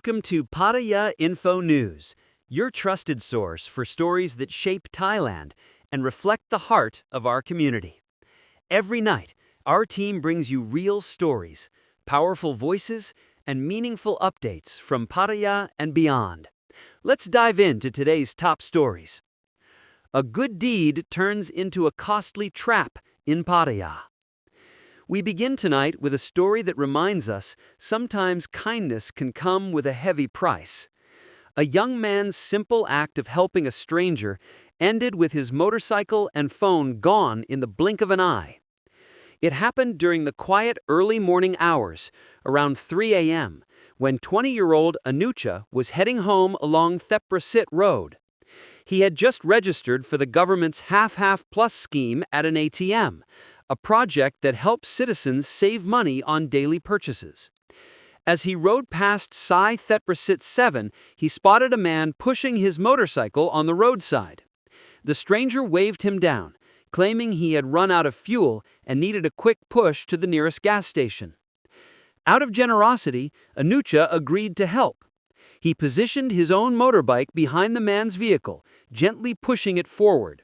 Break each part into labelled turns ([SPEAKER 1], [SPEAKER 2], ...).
[SPEAKER 1] Welcome to Pattaya Info News, your trusted source for stories that shape Thailand and reflect the heart of our community. Every night, our team brings you real stories, powerful voices, and meaningful updates from Pattaya and beyond. Let's dive into today's top stories. A good deed turns into a costly trap in Pattaya. We begin tonight with a story that reminds us sometimes kindness can come with a heavy price. A young man's simple act of helping a stranger ended with his motorcycle and phone gone in the blink of an eye. It happened during the quiet early morning hours, around 3 a.m., when 20-year-old Anucha was heading home along Theprasit Road. He had just registered for the government's half-plus scheme at an ATM, a project that helps citizens save money on daily purchases. As he rode past Sai Theprasit 7, he spotted a man pushing his motorcycle on the roadside. The stranger waved him down, claiming he had run out of fuel and needed a quick push to the nearest gas station. Out of generosity, Anucha agreed to help. He positioned his own motorbike behind the man's vehicle, gently pushing it forward.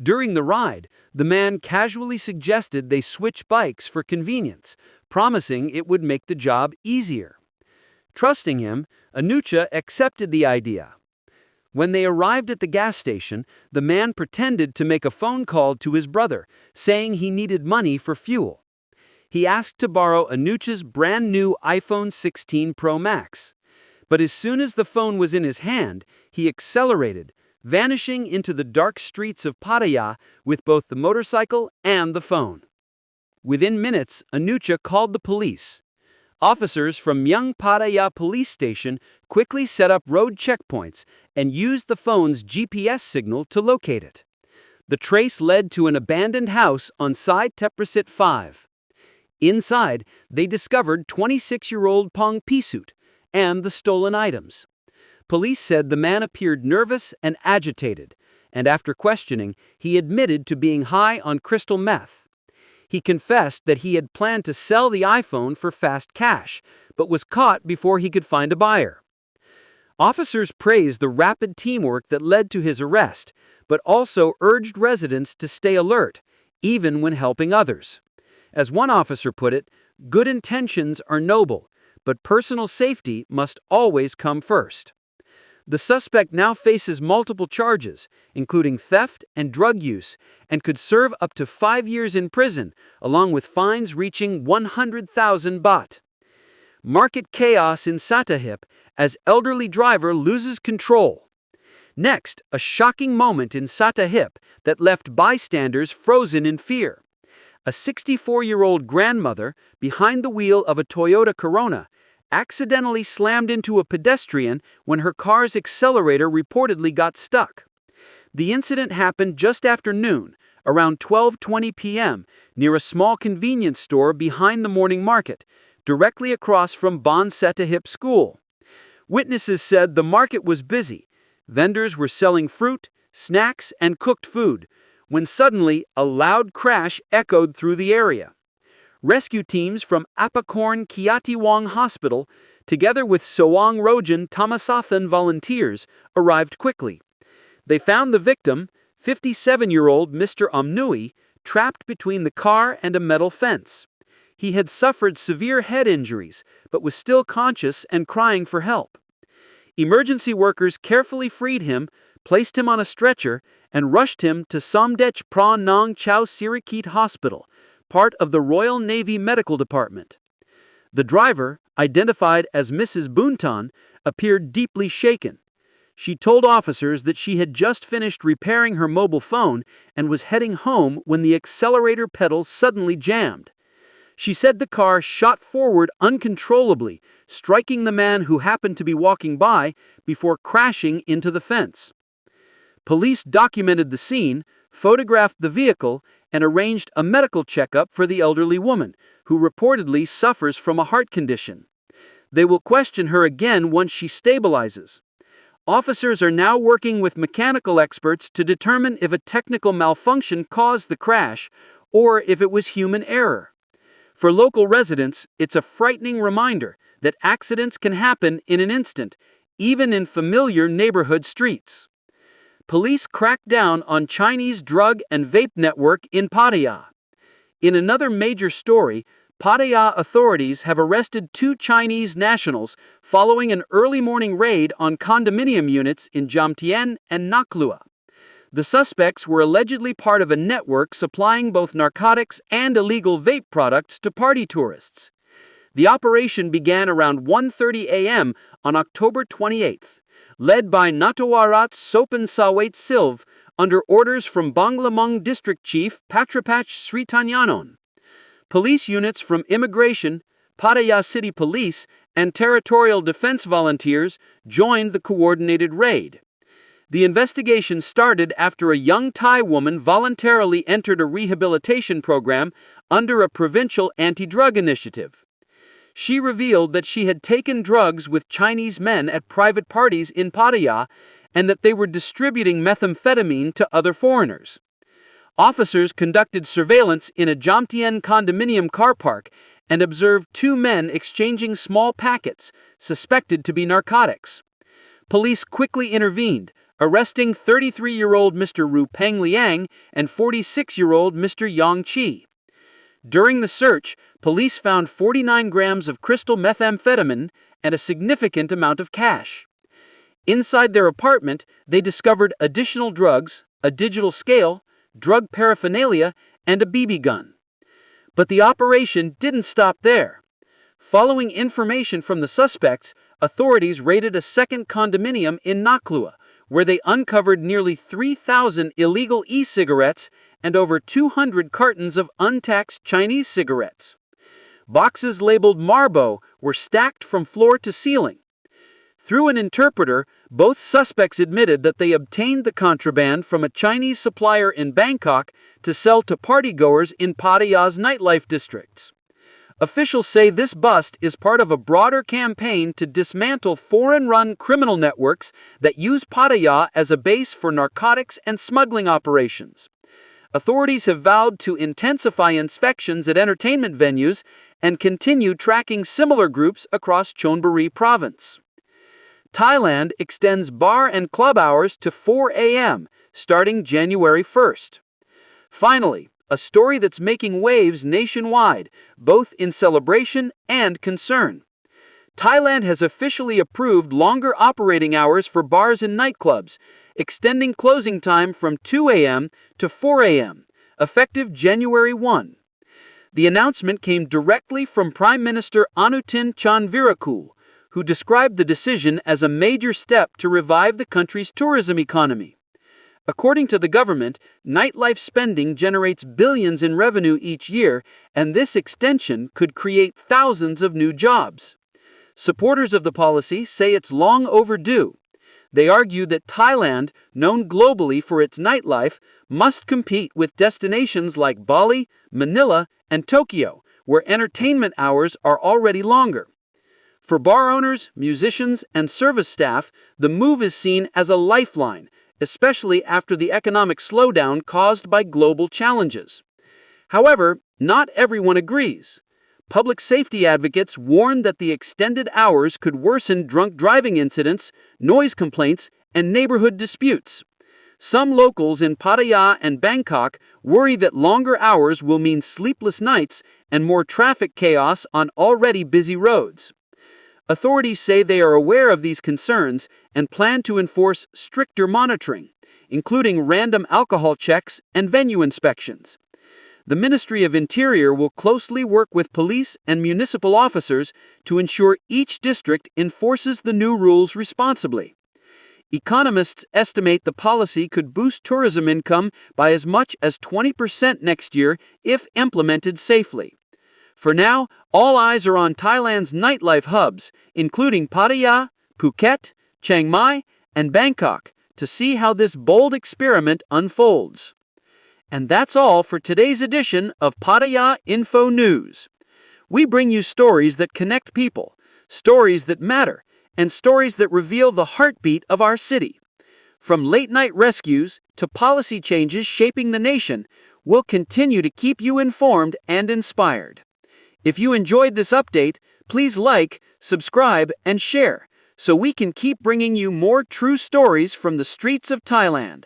[SPEAKER 1] During the ride, the man casually suggested they switch bikes for convenience, promising it would make the job easier. Trusting him, Anucha accepted the idea. When they arrived at the gas station, the man pretended to make a phone call to his brother, saying he needed money for fuel. He asked to borrow Anucha's brand new iPhone 16 Pro Max. But as soon as the phone was in his hand, he accelerated, vanishing into the dark streets of Pattaya with both the motorcycle and the phone. Within minutes, Anucha called the police. Officers from Myung Pattaya Police Station quickly set up road checkpoints and used the phone's GPS signal to locate it. The trace led to an abandoned house on Sai Theprasit 5. Inside, they discovered 26-year-old Pong Pisut and the stolen items. Police said the man appeared nervous and agitated, and after questioning, he admitted to being high on crystal meth. He confessed that he had planned to sell the iPhone for fast cash, but was caught before he could find a buyer. Officers praised the rapid teamwork that led to his arrest, but also urged residents to stay alert, even when helping others. As one officer put it, "Good intentions are noble, but personal safety must always come first." The suspect now faces multiple charges, including theft and drug use, and could serve up to 5 years in prison, along with fines reaching 100,000 baht. Market chaos in Sattahip as elderly driver loses control. Next, a shocking moment in Sattahip that left bystanders frozen in fear. A 64-year-old grandmother, behind the wheel of a Toyota Corona, accidentally slammed into a pedestrian when her car's accelerator reportedly got stuck. The incident happened just after noon, around 12:20 p.m., near a small convenience store behind the morning market, directly across from Bon Sattahip School. Witnesses said the market was busy. Vendors were selling fruit, snacks, and cooked food, when suddenly a loud crash echoed through the area. Rescue teams from Apakorn Kiatiwong Hospital, together with Soang Rojan Tamasathan volunteers, arrived quickly. They found the victim, 57-year-old Mr. Omnui, trapped between the car and a metal fence. He had suffered severe head injuries, but was still conscious and crying for help. Emergency workers carefully freed him, placed him on a stretcher, and rushed him to Somdech Pra Nong Chau Sirikit Hospital, part of the Royal Navy Medical Department. The driver, identified as Mrs. Buntan, appeared deeply shaken. She told officers that she had just finished repairing her mobile phone and was heading home when the accelerator pedals suddenly jammed. She said the car shot forward uncontrollably, striking the man who happened to be walking by before crashing into the fence. Police documented the scene, photographed the vehicle, and arranged a medical checkup for the elderly woman, who reportedly suffers from a heart condition. They will question her again once she stabilizes. Officers are now working with mechanical experts to determine if a technical malfunction caused the crash or if it was human error.
[SPEAKER 2] For local residents, it's a frightening reminder that accidents can happen in an instant, even in familiar neighborhood streets. Police cracked down on Chinese drug and vape network in Pattaya. In another major story, Pattaya authorities have arrested 2 Chinese nationals following an early morning raid on condominium units in Jomtien and Naklua. The suspects were allegedly part of a network supplying both narcotics and illegal vape products to party tourists. The operation began around 1:30 a.m. on October 28th, led by Natwarat Sopan Sawait Silv under orders from Banglamung District Chief Patrapach Sritanyanon. Police units from Immigration, Pattaya City Police, and Territorial Defense volunteers joined the coordinated raid. The investigation started after a young Thai woman voluntarily entered a rehabilitation program under a provincial anti-drug initiative. She revealed that she had taken drugs with Chinese men at private parties in Pattaya and that they were distributing methamphetamine to other foreigners. Officers conducted surveillance in a Jomtien condominium car park and observed 2 men exchanging small packets, suspected to be narcotics. Police quickly intervened, arresting 33-year-old Mr. Ru Peng Liang and 46-year-old Mr. Yang Chi. During the search, police found 49 grams of crystal methamphetamine and a significant amount of cash. Inside their apartment, they discovered additional drugs, a digital scale, drug paraphernalia, and a BB gun. But the operation didn't stop there. Following information from the suspects, authorities raided a second condominium in Naklua, where they uncovered nearly 3,000 illegal e-cigarettes and over 200 cartons of untaxed Chinese cigarettes. Boxes labeled Marlboro were stacked from floor to ceiling. Through an interpreter, both suspects admitted that they obtained the contraband from a Chinese supplier in Bangkok to sell to partygoers in Pattaya's nightlife districts. Officials say this bust is part of a broader campaign to dismantle foreign-run criminal networks that use Pattaya as a base for narcotics and smuggling operations. Authorities have vowed to intensify inspections at entertainment venues and continue tracking similar groups across Chonburi province. Thailand extends bar and club hours to 4 a.m., starting January 1st. Finally, a story that's making waves nationwide, both in celebration and concern. Thailand has officially approved longer operating hours for bars and nightclubs, extending closing time from 2 a.m. to 4 a.m., effective January 1. The announcement came directly from Prime Minister Anutin Chanvirakul, who described the decision as a major step to revive the country's tourism economy. According to the government, nightlife spending generates billions in revenue each year, and this extension could create thousands of new jobs. Supporters of the policy say it's long overdue. They argue that Thailand, known globally for its nightlife, must compete with destinations like Bali, Manila, and Tokyo, where entertainment hours are already longer. For bar owners, musicians, and service staff, the move is seen as a lifeline, especially after the economic slowdown caused by global challenges. However, not everyone agrees. Public safety advocates warn that the extended hours could worsen drunk driving incidents, noise complaints, and neighborhood disputes. Some locals in Pattaya and Bangkok worry that longer hours will mean sleepless nights and more traffic chaos on already busy roads. Authorities say they are aware of these concerns and plan to enforce stricter monitoring, including random alcohol checks and venue inspections. The Ministry of Interior will closely work with police and municipal officers to ensure each district enforces the new rules responsibly. Economists estimate the policy could boost tourism income by as much as 20% next year if implemented safely. For now, all eyes are on Thailand's nightlife hubs, including Pattaya, Phuket, Chiang Mai, and Bangkok, to see how this bold experiment unfolds. And that's all for today's edition of Pattaya Info News. We bring you stories that connect people, stories that matter, and stories that reveal the heartbeat of our city. From late-night rescues to policy changes shaping the nation, we'll continue to keep you informed and inspired. If you enjoyed this update, please like, subscribe, and share so we can keep bringing you more true stories from the streets of Thailand.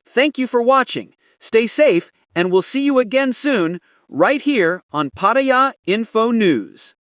[SPEAKER 2] Thank you for watching. Stay safe, and we'll see you again soon, right here on Pattaya Info News.